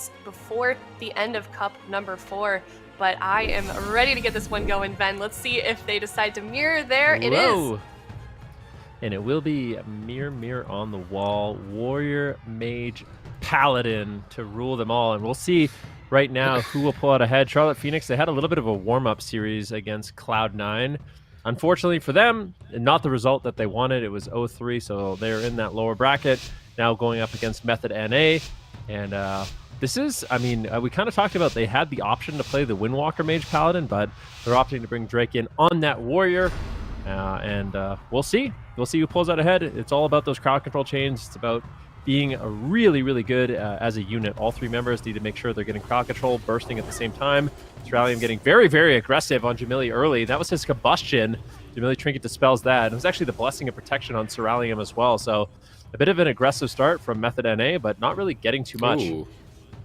ults before the end of cup number 4. But I am ready to get this one going, Ben. Let's see if they decide to mirror there. It is. And it will be mirror on the wall. Warrior, Mage, Paladin to rule them all. And we'll see right now who will pull out ahead. Charlotte Phoenix, they had a little bit of a warm-up series against Cloud9. Unfortunately for them, not the result that they wanted. It was 0-3, so they're in that lower bracket. Now going up against Method NA. And this is, I mean, we kind of talked about they had the option to play the Windwalker Mage Paladin, but they're opting to bring Drake in on that Warrior. And we'll see. We'll see who pulls out ahead. It's all about those crowd control chains. It's about being really, really good as a unit. All 3 members need to make sure they're getting crowd control, bursting at the same time. Cerulean getting very, very aggressive on Jamili early. That was his combustion. Jamili Trinket dispels that. It was actually the blessing of protection on Cerulean as well. So a bit of an aggressive start from Method NA, but not really getting too much. Ooh.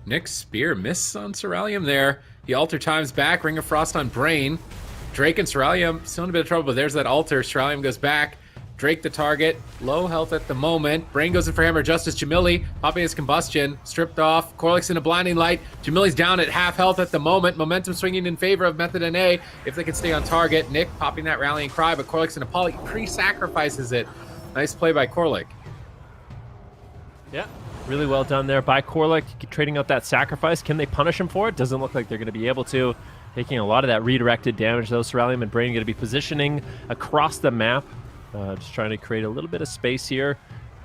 Nick's spear miss on Cerulean there. He alter times back. Ring of Frost on Brain. Drake and Cerulean still in a bit of trouble, but there's that alter. Cerulean goes back. Drake the target, low health at the moment. Brain goes in for Hammer Justice. Jamili popping his combustion, stripped off. Corlix in a blinding light. Jamili's down at half health at the moment. Momentum swinging in favor of Method NA if they can stay on target. Nick popping that rallying cry, but Corlix in a poly pre-sacrifices it. Nice play by Corlic. Yeah, really well done there by Corlic, trading out that sacrifice. Can they punish him for it? Doesn't look like they're going to be able to. Taking a lot of that redirected damage, though. Cerulean and Brain going to be positioning across the map. Just trying to create a little bit of space here.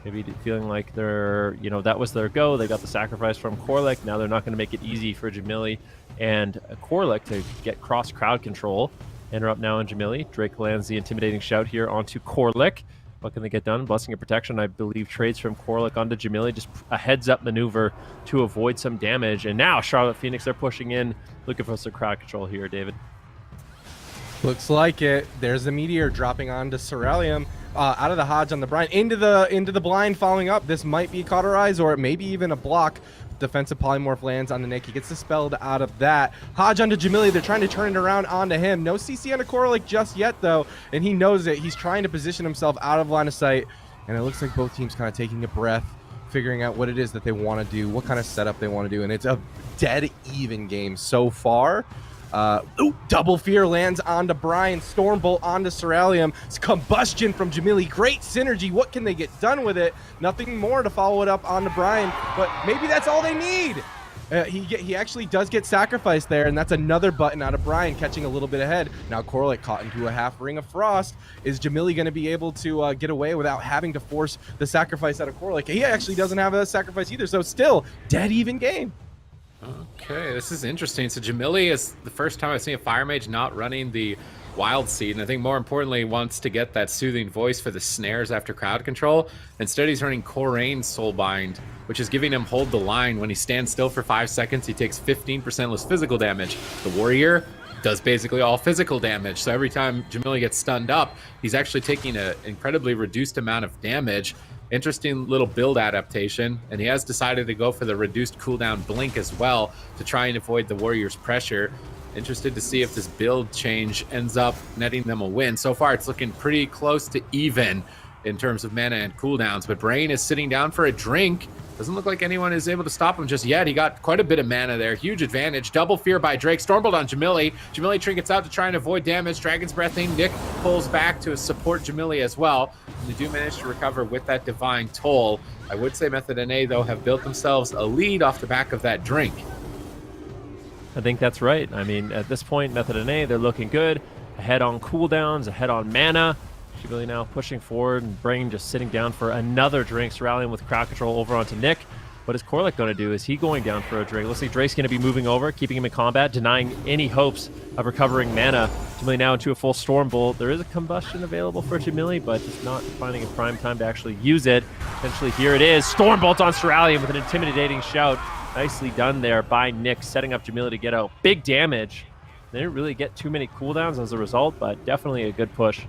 Maybe feeling like they're, you know, that was their go. They got the sacrifice from Corlic. Now they're not going to make it easy for Jamili and Corlic to get cross crowd control. Interrupt now on Jamili. Drake lands the intimidating shout here onto Corlic. What can they get done? Blessing of Protection, I believe, trades from Corlic onto Jamili. Just a heads-up maneuver to avoid some damage. And now Charlotte Phoenix, they're pushing in, looking for some crowd control here, David. Looks like it. There's the meteor dropping onto Cerulean, out of the Hodge on the Brian, into the blind, following up. This might be cauterize, or it may be even a block. Defensive polymorph lands on the Nick. He gets dispelled out of that. Hodge onto Jamili. They're trying to turn it around onto him. No CC onto Corlic just yet, though, and he knows it. He's trying to position himself out of line of sight, and it looks like both teams kind of taking a breath, figuring out what it is that they want to do, what kind of setup they want to do, and it's a dead even game so far. Double Fear lands onto Brian. Stormbolt onto Cerulean. Combustion from Jamili. Great synergy. What can they get done with it? Nothing more to follow it up onto Brian, but maybe that's all they need. He actually does get sacrificed there, and that's another button out of Brian, catching a little bit ahead. Now Corlic caught into a half Ring of Frost. Is Jamili going to be able to get away without having to force the sacrifice out of Corlic? He actually doesn't have a sacrifice either, so still dead even game. Okay, this is interesting. So Jamili is the first time I've seen a Fire Mage not running the Wild Seed, and I think more importantly wants to get that soothing voice for the snares after crowd control. Instead he's running Corrain's Soulbind, which is giving him hold the line. When he stands still for 5 seconds, he takes 15% less physical damage. The Warrior does basically all physical damage, so every time Jamili gets stunned up, he's actually taking an incredibly reduced amount of damage. Interesting little build adaptation, and he has decided to go for the reduced cooldown blink as well to try and avoid the Warrior's pressure. Interested to see if this build change ends up netting them a win. So far it's looking pretty close to even in terms of mana and cooldowns, but Brain is sitting down for a drink. Doesn't look like anyone is able to stop him just yet. He got quite a bit of mana there. Huge advantage. Double Fear by Drake. Stormbolt on Jamili. Jamili trinkets out to try and avoid damage. Dragon's Breathing. Nick pulls back to support Jamili as well. And they do manage to recover with that Divine Toll. I would say Method NA, though, have built themselves a lead off the back of that drink. I think that's right. I mean, at this point, Method NA, they're looking good. Ahead on cooldowns, ahead on mana. Really now pushing forward, and Brain just sitting down for another drink. Cerulean with crowd control over onto Nick. What is Corlic going to do? Is he going down for a drink? Looks like Drake's going to be moving over, keeping him in combat, denying any hopes of recovering mana. Jamili now into a full Stormbolt. There is a combustion available for Jamili, but just not finding a prime time to actually use it. Eventually, here it is. Stormbolt on Cerulean with an intimidating shout. Nicely done there by Nick, setting up Jamili to get out. Big damage. They didn't really get too many cooldowns as a result, but definitely a good push.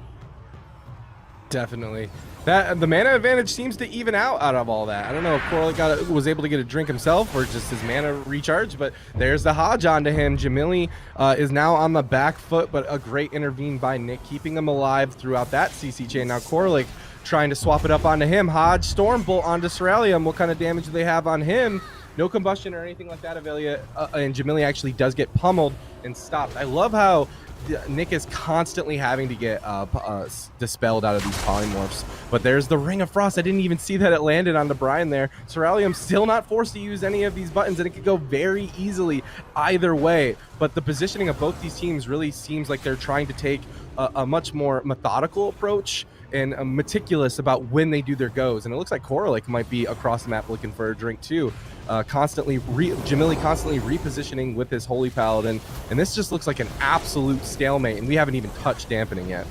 Definitely. The mana advantage seems to even out of all that. I don't know if Corlic was able to get a drink himself or just his mana recharged, but there's the Hodge onto him. Jamili is now on the back foot, but a great intervene by Nick, keeping him alive throughout that CC chain. Now Corlic trying to swap it up onto him. Hodge, Stormbolt onto Cerulean. What kind of damage do they have on him? No combustion or anything like that. Avelia and Jamili actually does get pummeled and stopped. I love how Nick is constantly having to get dispelled out of these polymorphs. But there's the Ring of Frost. I didn't even see that it landed on the Brian there. Ceruleum still not forced to use any of these buttons, and it could go very easily either way. But the positioning of both these teams really seems like they're trying to take a much more methodical approach and meticulous about when they do their goes. And it looks like Koralik might be across the map looking for a drink too. Jamili constantly repositioning with his Holy Paladin, and this just looks like an absolute stalemate, and we haven't even touched dampening yet.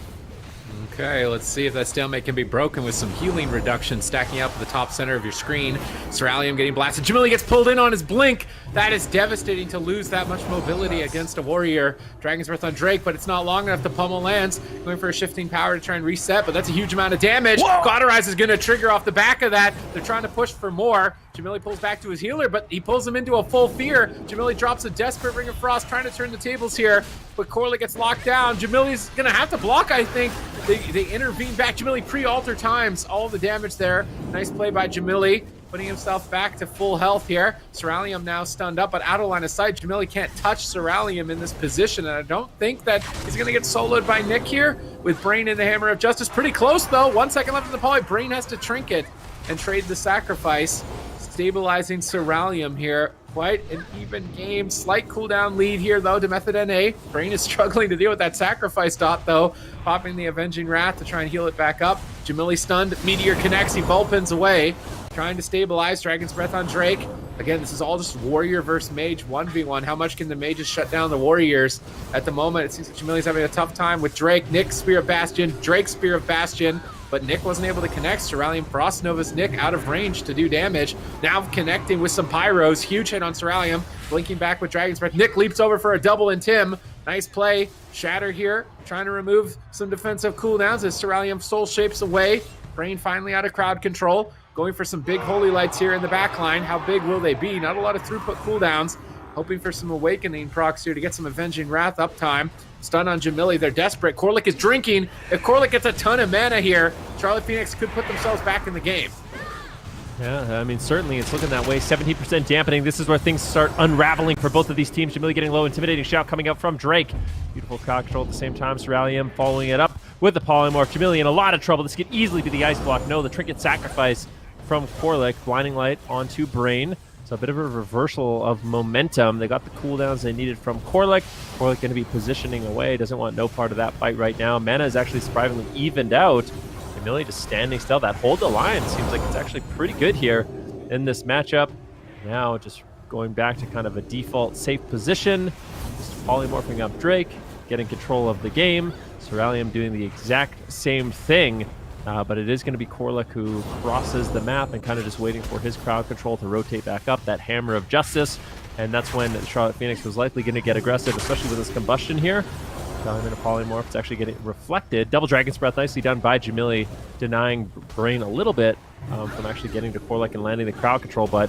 Okay, let's see if that stalemate can be broken with some healing reduction stacking up at the top center of your screen. Ceruleum getting blasted. Jamili gets pulled in on his blink. That is devastating to lose that much mobility against a warrior. Dragon's Breath on Drake, but it's not long enough to pummel lands. Going for a shifting power to try and reset, but that's a huge amount of damage. Cauterize is going to trigger off the back of that. They're trying to push for more. Jamili pulls back to his healer, but he pulls him into a full fear. Jamili drops a desperate Ring of Frost, trying to turn the tables here, but Koralik gets locked down. Jamili's going to have to block, I think. They intervene back. Jamili pre-alter times all the damage there. Nice play by Jamili, putting himself back to full health here. Ceruleum now stunned up, but out of line of sight. Jamili can't touch Ceruleum in this position, and I don't think that he's going to get soloed by Nick here with Brain in the Hammer of Justice. Pretty close, though. 1 second left in the poly. Brain has to trinket and trade the sacrifice. Stabilizing Ceruleum here. Quite an even game. Slight cooldown lead here, though, to Method NA. Brain is struggling to deal with that sacrifice dot, though. Popping the Avenging Wrath to try and heal it back up. Jamili stunned. Meteor connects. He Vulpins away. Trying to stabilize. Dragon's Breath on Drake. Again, this is all just Warrior versus Mage 1v1. How much can the Mages shut down the Warriors? At the moment, it seems like Jamili's having a tough time with Drake. Nick, Spear of Bastion. Drake, Spear of Bastion. But Nick wasn't able to connect. Ceruleum Frost Nova's Nick out of range to do damage. Now connecting with some Pyros. Huge hit on Ceruleum. Blinking back with Dragon's Breath. Nick leaps over for a double and Tim. Nice play. Shatter here. Trying to remove some defensive cooldowns as Ceruleum soul shapes away. Brain finally out of crowd control. Going for some big Holy Lights here in the back line. How big will they be? Not a lot of throughput cooldowns. Hoping for some Awakening procs here to get some Avenging Wrath uptime. Stun on Jamili. They're desperate. Koralik is drinking. If Koralik gets a ton of mana here, Charlotte Phoenix could put themselves back in the game. Yeah, I mean, certainly it's looking that way. 17% dampening. This is where things start unraveling for both of these teams. Jamili getting low. Intimidating shout coming out from Drake. Beautiful crowd control at the same time. Ceruleum following it up with the polymorph. Jamili in a lot of trouble. This could easily be the ice block. No, the trinket sacrifice from Koralik. Blinding Light onto Brain. So a bit of a reversal of momentum. They got the cooldowns they needed from Koralik. Koralik going to be positioning away. Doesn't want no part of that fight right now. Mana is actually surprisingly evened out. Jamili just standing still. That hold the line seems like it's actually pretty good here in this matchup. Now just going back to kind of a default safe position. Just polymorphing up Drake, getting control of the game. Ceruleum doing the exact same thing. But it is going to be Koralik who crosses the map and kind of just waiting for his crowd control to rotate back up, that Hammer of Justice. And that's when Charlotte Phoenix was likely going to get aggressive, especially with this combustion here. Diamond a polymorph. It's actually getting reflected. Double Dragon's Breath nicely done by Jamili, denying Brain a little bit from actually getting to Koralik and landing the crowd control. But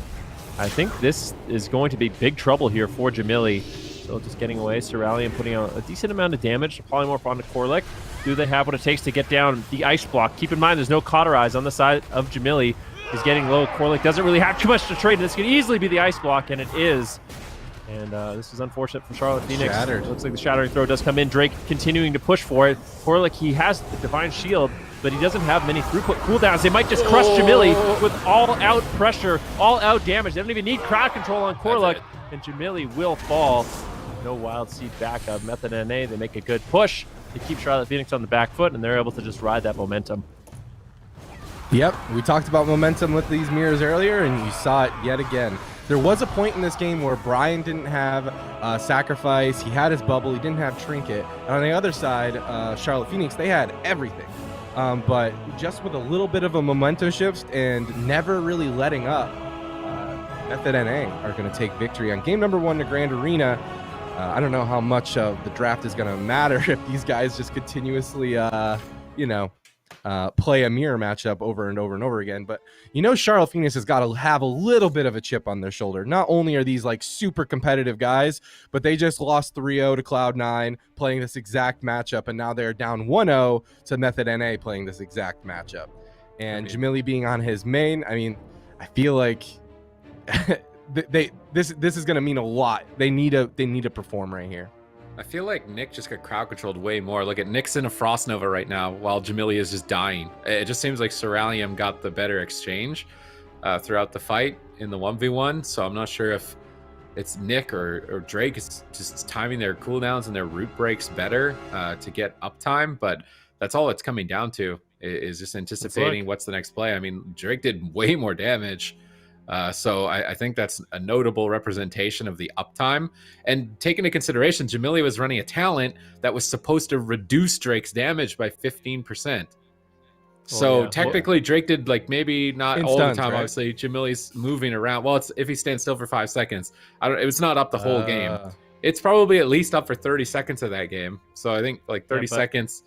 I think this is going to be big trouble here for Jamili. So just getting away. Ceruleum putting out a decent amount of damage. Polymorph onto Koralik. Do they have what it takes to get down the ice block? Keep in mind, there's no Cauterize on the side of Jamili. He's getting low. Koralik doesn't really have too much to trade. This could easily be the ice block, and it is. And this is unfortunate for Charlotte Phoenix. Shattered. Looks like the Shattering Throw does come in. Drake continuing to push for it. Koralik, he has the Divine Shield, but he doesn't have many throughput cooldowns. They might just crush Jamili with all-out pressure, all-out damage. They don't even need crowd control on Koralik, and Jamili will fall. No Wild Seed backup. Method NA, they make a good push to keep Charlotte Phoenix on the back foot, and they're able to just ride that momentum. Yep, we talked about momentum with these mirrors earlier, and you saw it yet again. There was a point in this game where Brian didn't have Sacrifice, he had his bubble, he didn't have Trinket. And on the other side, Charlotte Phoenix, they had everything. But just with a little bit of a momentum shift and never really letting up, Method NA are going to take victory on game number 1 to Grand Arena. I don't know how much of the draft is going to matter if these guys just continuously, play a mirror matchup over and over and over again. But Charlotte Phoenix has got to have a little bit of a chip on their shoulder. Not only are these like super competitive guys, but they just lost 3-0 to Cloud9 playing this exact matchup, and now they're down 1-0 to Method NA playing this exact matchup. And Jamili being on his main, I mean, I feel like this is going to mean a lot. They need to perform right here. I feel like Nick just got crowd controlled way more. Look at Nick's in a Frost Nova right now while Jamili is just dying. It just seems like Ceralium got the better exchange throughout the fight in the 1v1. So I'm not sure if it's Nick or Drake is just timing their cooldowns and their root breaks better to get uptime. But that's all it's coming down to is just anticipating what's the next play. I mean, Drake did way more damage. So I think that's a notable representation of the uptime. And take into consideration, Jamili was running a talent that was supposed to reduce Drake's damage by 15%. So technically, Drake did like maybe not all the time. Right? Obviously, Jamili's moving around. Well, it's if he stands still for 5 seconds. It was not up the whole game. It's probably at least up for 30 seconds of that game. So I think like 30 seconds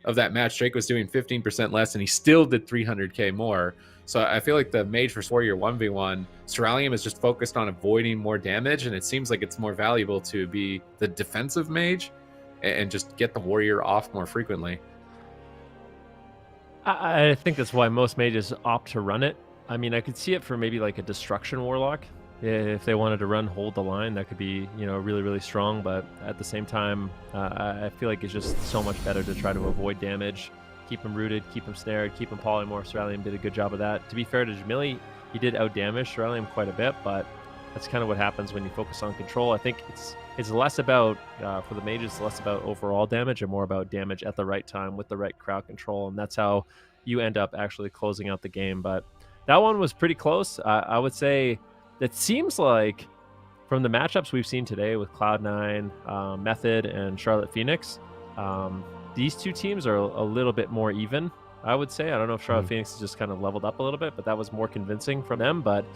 of that match, Drake was doing 15% less, and he still did 300k more. So I feel like the Mage vs Warrior 1v1, Ceralium is just focused on avoiding more damage, and it seems like it's more valuable to be the defensive Mage and just get the Warrior off more frequently. I think that's why most mages opt to run it. I mean, I could see it for maybe like a Destruction Warlock. If they wanted to run Hold the Line, that could be, really, really strong. But at the same time, I feel like it's just so much better to try to avoid damage, keep him rooted, keep him snared, keep him polymorph. Ceralium did a good job of that. To be fair to Jamili, he did outdamage Ceralium quite a bit, but that's kind of what happens when you focus on control. I think it's less about, for the mages, less about overall damage and more about damage at the right time with the right crowd control. And that's how you end up actually closing out the game. But that one was pretty close. I would say it seems like from the matchups we've seen today with Cloud9, Method, and Charlotte Phoenix, these two teams are a little bit more even, I would say. I don't know if Charlotte Phoenix has just kind of leveled up a little bit, but that was more convincing from them. But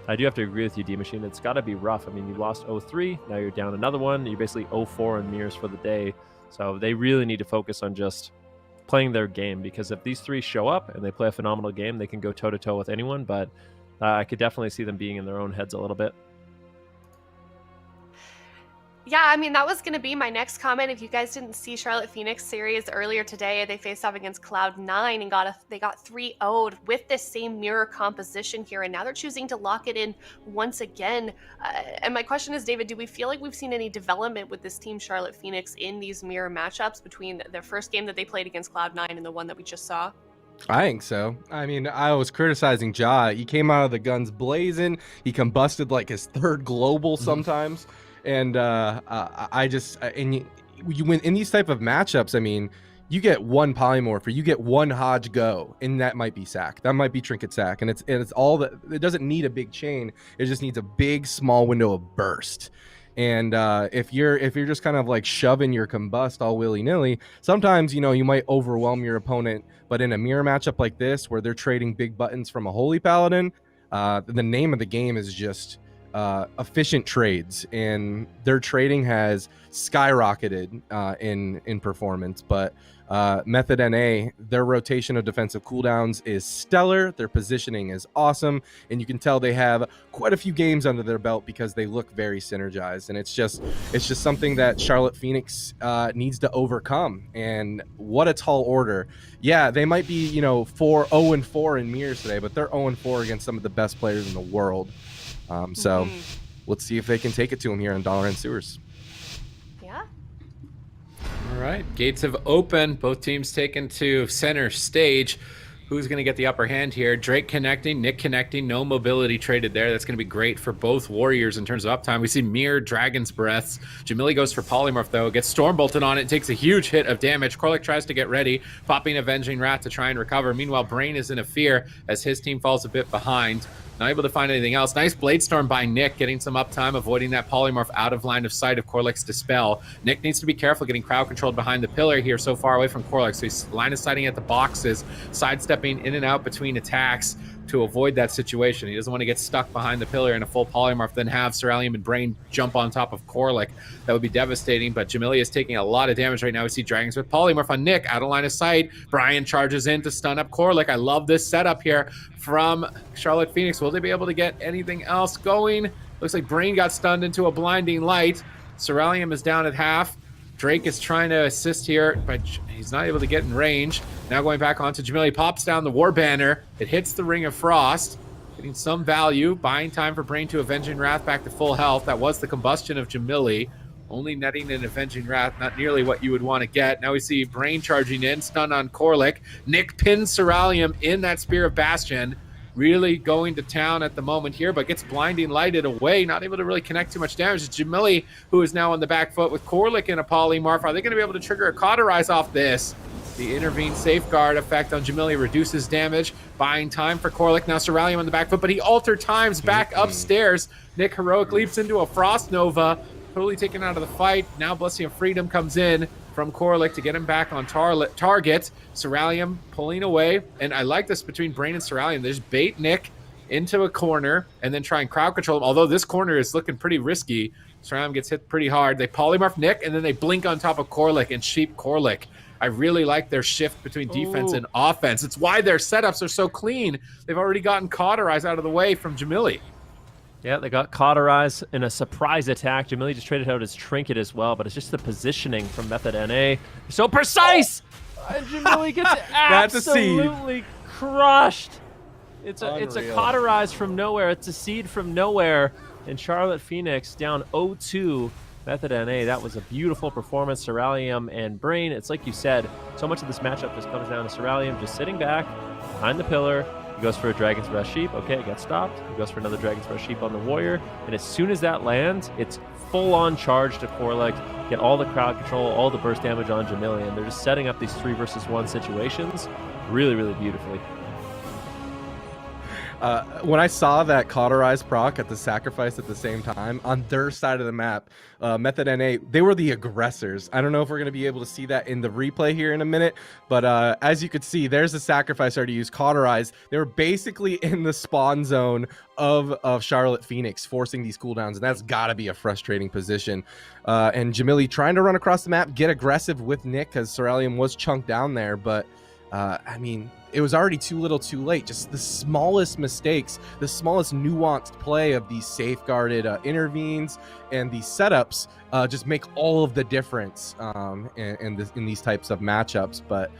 I do have to agree with you, D-Machine. It's got to be rough. I mean, you lost 0-3. Now you're down another one. You're basically 0-4 in mirrors for the day. So they really need to focus on just playing their game, because if these three show up and they play a phenomenal game, they can go toe-to-toe with anyone. But I could definitely see them being in their own heads a little bit. Yeah, I mean, that was going to be my next comment. If you guys didn't see Charlotte Phoenix series earlier today, they faced off against Cloud9 and they got 3-0'd with this same mirror composition here, and now they're choosing to lock it in once again. And my question is, David, do we feel like we've seen any development with this team Charlotte Phoenix in these mirror matchups between their first game that they played against Cloud9 and the one that we just saw? I think so. I mean, I was criticizing Ja. He came out of the guns blazing. He combusted like his third global sometimes. And I just, and you win in these type of matchups. I mean, you get one polymorph or you get one Hodge go, and that might be sack. That might be trinket sack, and it's all that. It doesn't need a big chain. It just needs a big small window of burst. And if you're just kind of like shoving your combust all willy-nilly, sometimes you might overwhelm your opponent. But in a mirror matchup like this, where they're trading big buttons from a Holy Paladin, the name of the game is just efficient trades, and their trading has skyrocketed in performance. But Method NA, their rotation of defensive cooldowns is stellar. Their positioning is awesome, and you can tell they have quite a few games under their belt because they look very synergized. And it's just something that Charlotte Phoenix needs to overcome. And what a tall order! Yeah, they might be 0-4 in mirrors today, but they're 0-4 against some of the best players in the world. So let's see if they can take it to them here in Dollar and Sewers. Yeah. All right, gates have opened. Both teams taken to center stage. Who's going to get the upper hand here? Drake connecting, Nick connecting, no mobility traded there. That's going to be great for both warriors in terms of uptime. We see Mirror, Dragon's Breaths. Jamili goes for Polymorph, though. Gets Storm Bolted on it, takes a huge hit of damage. Korlik tries to get ready, popping Avenging Wrath to try and recover. Meanwhile, Brain is in a fear as his team falls a bit behind. Not able to find anything else. Nice Blade Storm by Nick, getting some uptime, avoiding that Polymorph out of line of sight of Korlik's Dispel. Nick needs to be careful getting crowd controlled behind the pillar here, so far away from Korlik. So he's line of sighting at the boxes, sidestepping in and out between attacks to avoid that situation. He doesn't want to get stuck behind the pillar in a full Polymorph, then have Ceralium and Brain jump on top of Korlik. That would be devastating, but Jamili is taking a lot of damage right now. We see Dragons with Polymorph on Nick, out of line of sight. Brian charges in to stun up Korlik. I love this setup here from Charlotte Phoenix. Will they be able to get anything else going? Looks like Brain got stunned into a blinding light. Ceralium is down at half. Drake is trying to assist here, but he's not able to get in range. Now going back onto Jamili, pops down the War Banner. It hits the Ring of Frost. getting some value, buying time for Brain to Avenging Wrath back to full health. That was the combustion of Jamili. Only netting an Avenging Wrath, not nearly what you would want to get. Now we see Brain charging in, stun on Corlick. Nick pins Ceralium in that Spear of Bastion. Really going to town at the moment here, but gets blinding lighted away. Not able to really connect too much damage. It's Jamili, who is now on the back foot with Corlick in a polymorph. Are they going to be able to trigger a Cauterize off this? The intervene safeguard effect on Jamili reduces damage, buying time for Corlick. Now Ceralium on the back foot, but he alter times back upstairs. Nick heroic leaps into a Frost Nova, totally taken out of the fight. Now Blessing of Freedom comes in from Corlick to get him back on target. Ceralium pulling away, and I like this between Brain and Ceralium. They just bait Nick into a corner and then try and crowd control him, although this corner is looking pretty risky. Ceralium gets hit pretty hard. They polymorph Nick, and then they blink on top of Corlick and sheep Corlick. I really like their shift between defense and offense. It's why their setups are so clean. They've already gotten Cauterize out of the way from Jamili. Yeah, they got Cauterize in a surprise attack. Jamili just traded out his Trinket as well, but it's just the positioning from Method NA. So precise! And Jamili gets absolutely crushed. It's a Cauterize from nowhere. It's a seed from nowhere. And Charlotte Phoenix down 0-2. Method NA, that was a beautiful performance. Ceralium and Brain, it's like you said, so much of this matchup just comes down to Ceralium just sitting back behind the pillar. He goes for a Dragon's Breath Sheep. Okay, it gets stopped. He goes for another Dragon's Breath Sheep on the Warrior. And as soon as that lands, it's full-on charge to Corlick. Get all the crowd control, all the burst damage on Jamili. And they're just setting up these 3 versus 1 situations really, really beautifully. When I saw that Cauterize proc at the sacrifice at the same time on their side of the map, Method NA, they were the aggressors. I don't know if we're going to be able to see that in the replay here in a minute, but as you could see, there's a sacrifice already used Cauterize. They were basically in the spawn zone of Charlotte Phoenix, forcing these cooldowns, and that's got to be a frustrating position. And Jamili trying to run across the map, get aggressive with Nick, because Ceralium was chunked down there, but I mean, it was already too little too late. Just the smallest mistakes, the smallest nuanced play of these safeguarded intervenes and these setups just make all of the difference in these types of matchups. But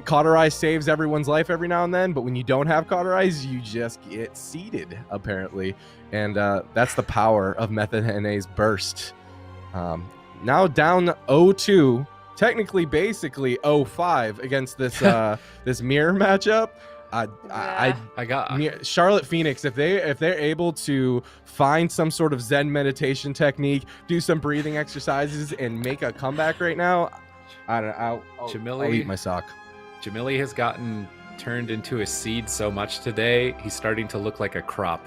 Cauterize saves everyone's life every now and then, but when you don't have Cauterize, you just get seeded, apparently. And that's the power of Method NA's burst. Now down 0-2. Technically, basically 0-5 against this this mirror matchup. I got Charlotte Phoenix. If they're able to find some sort of Zen meditation technique, do some breathing exercises, and make a comeback right now, I don't know. I'll eat my sock. Jamili has gotten turned into a seed so much today. He's starting to look like a crop.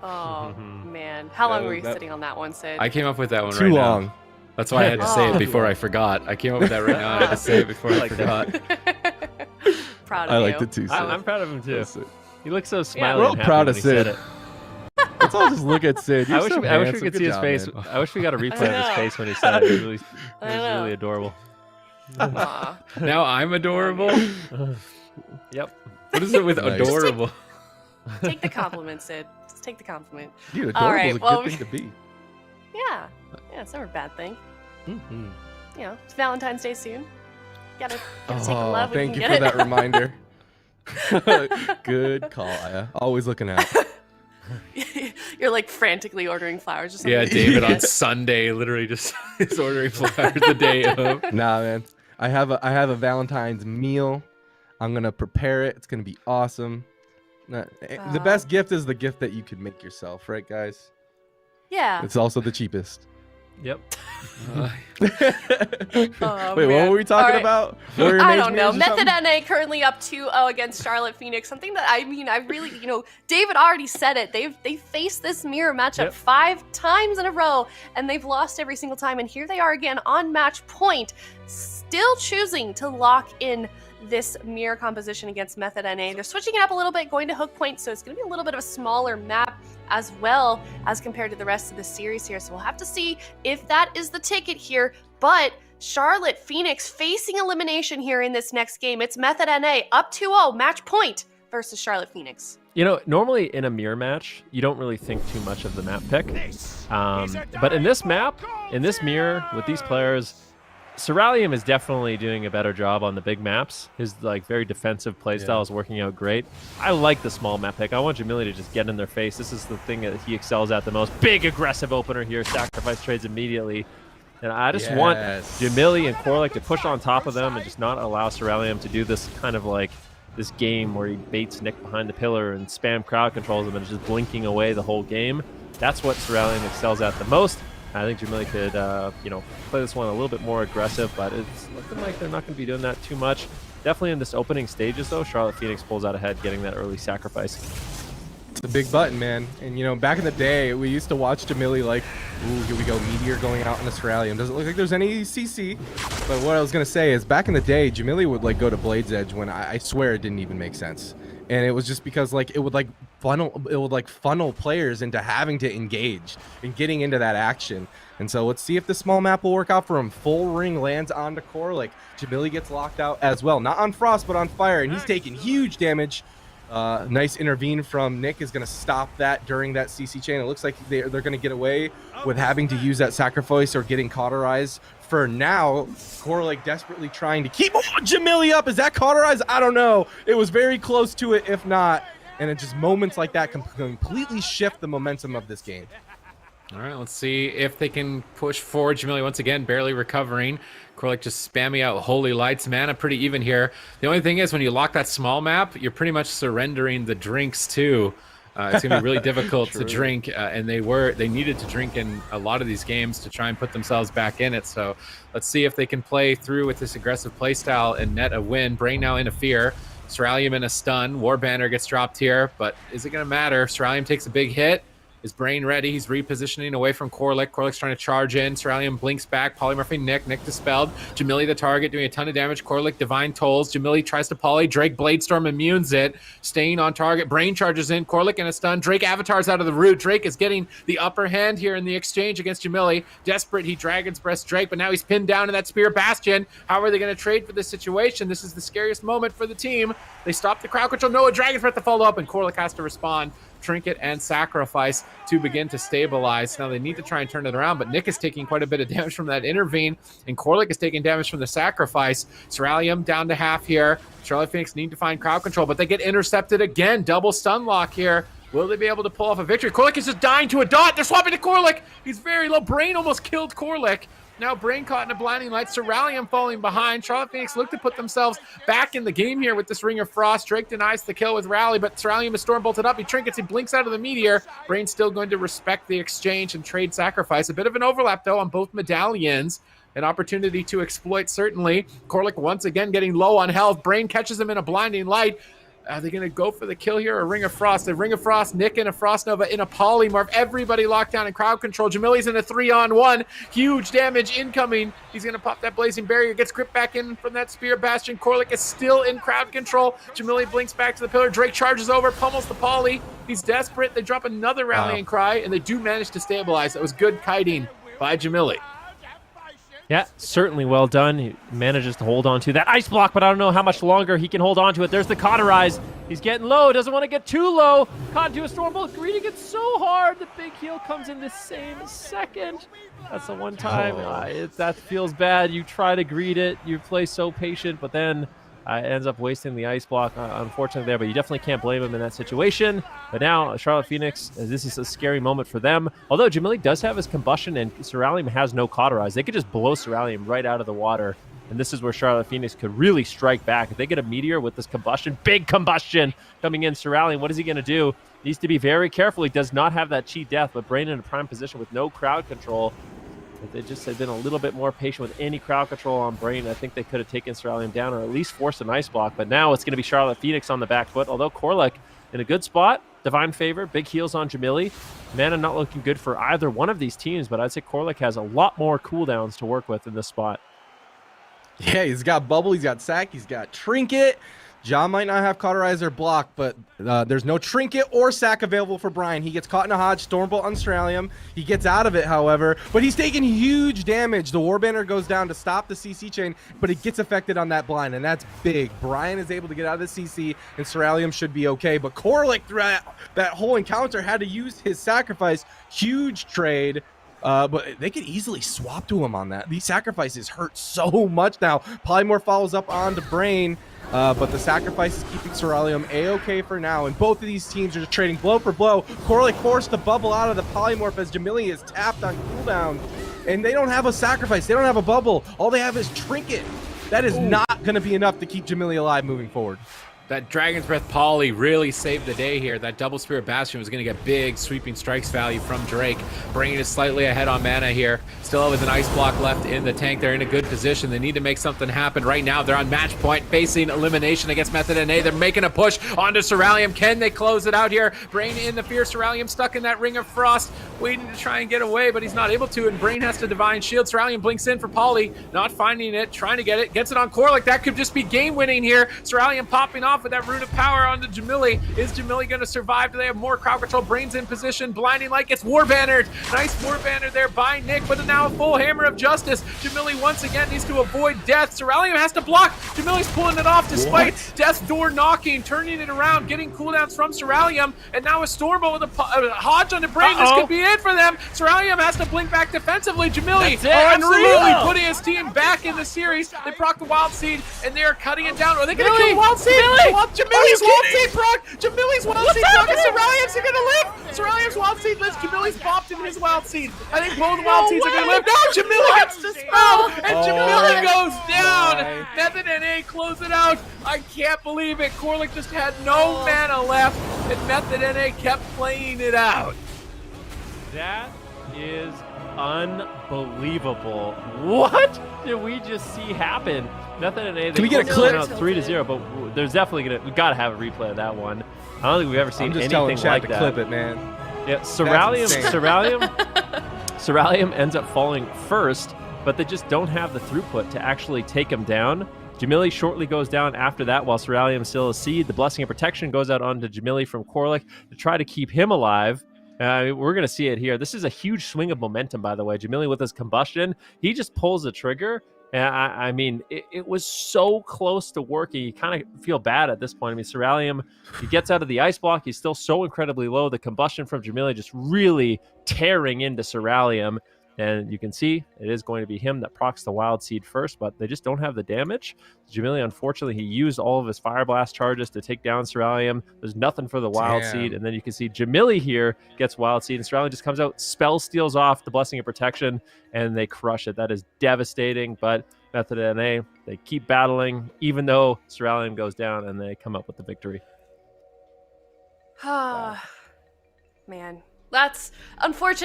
Oh man, how long were you sitting on that one, Sid? I came up with that one too long. That's why I had to say it before I forgot. I came up with that right now. I had to say it before I forgot. Proud of you. I liked it too, Sid. I'm proud of him too. He looks so smiling. We're all and happy proud when of he said Sid. it. Let's all just look at Sid. I wish we could see his face. Man. I wish we got a replay of his face when he said it. It was really adorable. Now I'm adorable. Yep. What is it with Nice. adorable? Take the compliment, Sid. Just take the compliment. Dude, All adorable right, is a well, good thing to be. Yeah, it's never a bad thing. Mm-hmm. You know, it's Valentine's Day soon. Gotta take a love when Thank you you can for get that reminder. Good call, Aya. Always looking out. it. You're like frantically ordering flowers or something. Yeah, David on Sunday literally just is ordering flowers the day of. Nah, man. I have a Valentine's meal. I'm gonna prepare it. It's gonna be awesome. The best gift is the gift that you can make yourself, right, guys? Yeah. It's also the cheapest. Yep. Oh, Wait, what man. were we talking All right. about? I don't know. Method Method NA currently up 2-0 against Charlotte Phoenix. Something that I really, David already said it. They faced this mirror matchup 5 times in a row, and they've lost every single time. And here they are again on match point, still choosing to lock in this mirror composition against Method NA. They're switching it up a little bit, going to hook point, so it's going to be a little bit of a smaller map as well as compared to the rest of the series here. So we'll have to see if that is the ticket here. But Charlotte Phoenix facing elimination here in this next game. It's Method NA up 2-0, match point versus Charlotte Phoenix. Normally in a mirror match, you don't really think too much of the map pick. But in this map, in this mirror, with these players, Ceruleum is definitely doing a better job on the big maps. His like very defensive playstyle is working out great. I like the small map pick. I want Jamili to just get in their face. This is the thing that he excels at the most. Big aggressive opener here. Sacrifice trades immediately. And I just want Jamili and Korlik to push on top of them and just not allow Ceruleum to do this kind of like this game where he baits Nick behind the pillar and spam crowd controls him and is just blinking away the whole game. That's what Ceruleum excels at the most. I think Jamili could, play this one a little bit more aggressive, but it's looking like they're not going to be doing that too much. Definitely in this opening stages, though, Charlotte Phoenix pulls out ahead, getting that early sacrifice. It's a big button, man. And, back in the day, we used to watch Jamili like, ooh, here we go, Meteor going out in the Ceruleum. Doesn't look like there's any CC. But what I was going to say is, back in the day, Jamili would, like, go to Blade's Edge when I swear it didn't even make sense. And it was just because, like, it would funnel players into having to engage and getting into that action. And so let's see if the small map will work out for him. Full ring lands onto Korlik. Jamili gets locked out as well. Not on Frost, but on Fire. And he's taking huge damage. Nice intervene from Nick is going to stop that during that CC chain. It looks like they're going to get away with having to use that sacrifice or getting cauterized. For now, Korlik desperately trying to keep Jamili up. Is that cauterized? I don't know. It was very close to it, if not. And it just moments like that can completely shift the momentum of this game. All right, let's see if they can push forward. Jamili once again barely recovering. Korlik just spamming out Holy Lights. Mana pretty even here. The only thing is when you lock that small map, you're pretty much surrendering the drinks too. It's going to be really difficult to drink, and they needed to drink in a lot of these games to try and put themselves back in it. So let's see if they can play through with this aggressive playstyle and net a win. Brain now in a fear. Ceruleum in a stun. War Banner gets dropped here, but is it going to matter? Ceruleum takes a big hit. Is Brain ready? He's repositioning away from Korlik. Korlik's trying to charge in. Ceruleum blinks back. Polymorphing Nick. Nick dispelled. Jamili the target, doing a ton of damage. Korlik divine tolls. Jamili tries to poly. Drake Bladestorm immunes it. Staying on target. Brain charges in. Korlik in a stun. Drake avatars out of the root. Drake is getting the upper hand here in the exchange against Jamili. Desperate, he Dragon's Breath Drake, but now he's pinned down in that Spear Bastion. How are they going to trade for this situation? This is the scariest moment for the team. They stop the crowd control. No, a Dragon's Breath to follow up, and Korlik has to respond. Trinket and Sacrifice to begin to stabilize. Now they need to try and turn it around, but Nick is taking quite a bit of damage from that intervene, and Korlik is taking damage from the Sacrifice. Ceruleum down to half here. Charlotte Phoenix need to find crowd control, but they get intercepted again. Double stun lock here. Will they be able to pull off a victory? Korlik is just dying to a dot. They're swapping to Korlik. He's very low. Brain almost killed Korlik. Now Brain caught in a blinding light. Ceruleum falling behind. Charlotte Phoenix look to put themselves back in the game here with this Ring of Frost. Drake denies the kill with Rally, but Ceruleum is storm bolted up. He trinkets, he blinks out of the meteor. Brain's still going to respect the exchange and trade Sacrifice. A bit of an overlap though on both medallions. An opportunity to exploit certainly. Korlik once again getting low on health. Brain catches him in a blinding light. Are they going to go for the kill here or Ring of Frost? A Ring of Frost, Nick in a Frost Nova in a Polymorph. Everybody locked down in crowd control. Jamili's in a 3-on-1. Huge damage incoming. He's going to pop that Blazing Barrier. Gets gripped back in from that Spear Bastion. Korlik is still in crowd control. Jamili blinks back to the pillar. Drake charges over, pummels the Poly. He's desperate. They drop another rallying cry, and they do manage to stabilize. That was good kiting by Jamili. Yeah, certainly well done. He manages to hold on to that ice block, but I don't know how much longer he can hold on to it. There's the cauterize. He's getting low. Doesn't want to get too low. Caught into a Stormbolt. Greeting it so hard. The big heal comes in the same second. That's the one time. That feels bad. You try to greet it. You play so patient, but then ends up wasting the ice block, unfortunately there, but you definitely can't blame him in that situation. But now, Charlotte Phoenix, this is a scary moment for them. Although Jamili does have his combustion and Ceruleum has no cauterize. They could just blow Ceruleum right out of the water. And this is where Charlotte Phoenix could really strike back. If they get a meteor with this combustion, big combustion coming in, Ceruleum, what is he going to do? Needs to be very careful. He does not have that cheat death, but Brain in a prime position with no crowd control. If they just had been a little bit more patient with any crowd control on Brain, I think they could have taken Ceruleum down or at least forced an ice block. But now it's going to be Charlotte Phoenix on the back foot, although Korlik in a good spot. Divine Favor, big heals on Jamili. Mana not looking good for either one of these teams, but I'd say Korlik has a lot more cooldowns to work with in this spot. Yeah, he's got Bubble, he's got Sack, he's got Trinket. John might not have Cauterize or Block, but there's no Trinket or Sack available for Brian. He gets caught in a Hodge, Stormbolt on Ceruleum. He gets out of it, however, but he's taking huge damage. The Warbanner goes down to stop the CC chain, but it gets affected on that blind, and that's big. Brian is able to get out of the CC, and Ceruleum should be okay, but Korlik throughout that whole encounter had to use his sacrifice. Huge trade. But they could easily swap to him on that. These sacrifices hurt so much now. Polymorph follows up onto Brain, but the sacrifice is keeping Ceruleum A-okay for now, and both of these teams are just trading blow for blow. Corlic forced to bubble out of the Polymorph as Jamili is tapped on cooldown, and they don't have a sacrifice. They don't have a bubble. All they have is Trinket. That is not going to be enough to keep Jamili alive moving forward. That Dragon's Breath Poly really saved the day here. That Double Spirit Bastion was going to get big sweeping strikes value from Drake, bringing it slightly ahead on mana here. Still with an Ice Block left in the tank. They're in a good position. They need to make something happen. Right now, they're on match point, facing elimination against Method NA. They're making a push onto Ceruleum. Can they close it out here? Brain in the fear. Ceruleum stuck in that Ring of Frost, waiting to try and get away, but he's not able to, and Brain has to Divine Shield. Ceruleum blinks in for Poly, not finding it, trying to get it, gets it on Corlic. That could just be game-winning here. Ceruleum popping off with that Rune of Power onto Jamili. Is Jamili going to survive? Do they have more crowd control? Brain's in position. Blinding Light gets War Bannered. Nice War Banner there by Nick, but now a full Hammer of Justice. Jamili once again needs to avoid death. Ceruleum has to block. Jamili's pulling it off despite Death's Door knocking, turning it around, getting cooldowns from Ceruleum, and now a Stormbolt with a Hodge on the Brain. This could be it for them. Ceruleum has to blink back defensively. Jamili absolutely putting his team back in the series. They proc the Wild Seed, and they are cutting it down. Are they going to kill the Wild Seed? Jamili's Wild Seed proc! Jamili's Wild Seed proc, and Ceruleum's going to live! Ceruleum's Wild Seed lives. Jamili's popped in his Wild Seed. I think both Wild Seeds are going to live. No, Jamili gets dispelled, and Jamili goes down. Method NA close it out. I can't believe it. Corlic just had no mana left, and Method NA kept playing it out. That is unbelievable. What did we just see happen? Nothing in A. Can we get a clip? 3-0, but there's definitely we gotta have a replay of that one. I don't think we've ever seen I'm just anything telling Chad like to that. clip it, man. Yeah, Ceruleum ends up falling first, but they just don't have the throughput to actually take him down. Jamili shortly goes down after that, while Ceruleum still is seed. The Blessing of Protection goes out onto Jamili from Corlic to try to keep him alive. We're going to see it here. This is a huge swing of momentum, by the way. Jamili with his combustion, he just pulls the trigger. I mean, it was so close to working. You kind of feel bad at this point. I mean, Ceruleum, he gets out of the ice block. He's still so incredibly low. The combustion from Jamili just really tearing into Ceruleum. And you can see it is going to be him that procs the Wild Seed first, but they just don't have the damage. Jamili, unfortunately, he used all of his Fire Blast charges to take down Ceruleum. There's nothing for the Wild Seed. And then you can see Jamili here gets Wild Seed, and Ceruleum just comes out, spell steals off the Blessing of Protection, and they crush it. That is devastating, but Method NA, they keep battling, even though Ceruleum goes down, and they come up with the victory. Man, that's unfortunate.